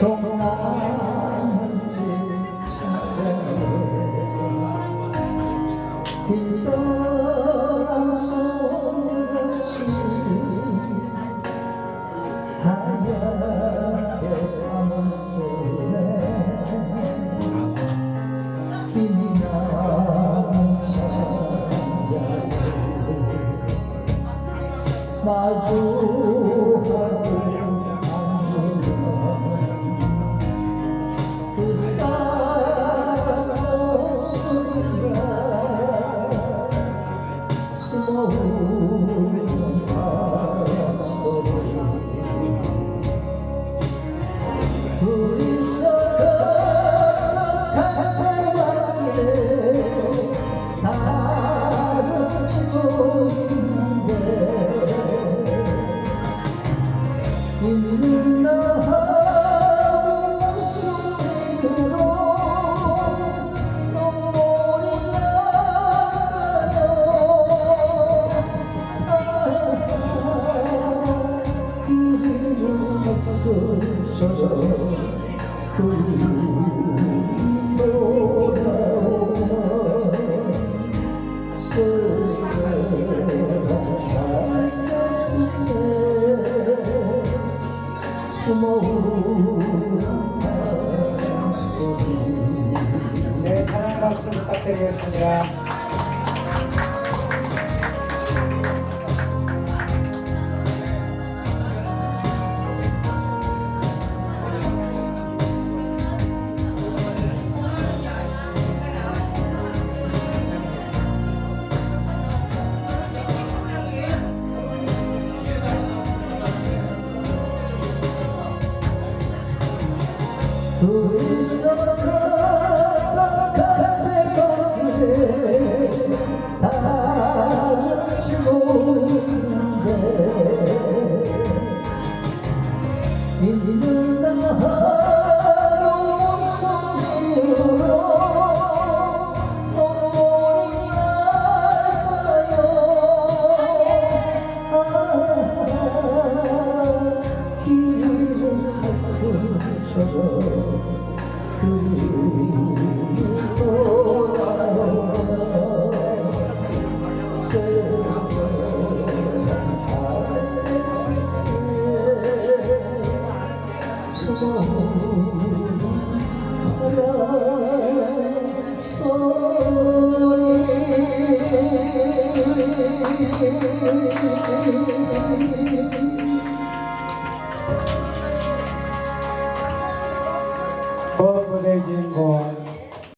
동남지 뒤떠난 손같이 하얗게 밤을 쏘네 힘이 나는 자자에 마주하고 앉으면 그 사랑 목소리가 숨어오는 밤소리 둘이서 가까이하게 다루치고 있는데 있는 나하고 웃음으로 눈물이 나요 그리는 섰으셔 그리움이 돌아오면 쓸쓸한 가슴에 숨어오는 밤소리. 네, 사랑 박수 부탁드리겠습니다. 둘이서 가까이 다루치고 있는데 있는 나로 목소리로 눈물이 나요 길은 사슴처럼 그리움이 돌아오면 쓸쓸한 하늘에 숨어오는 바람소리. 무대 주인공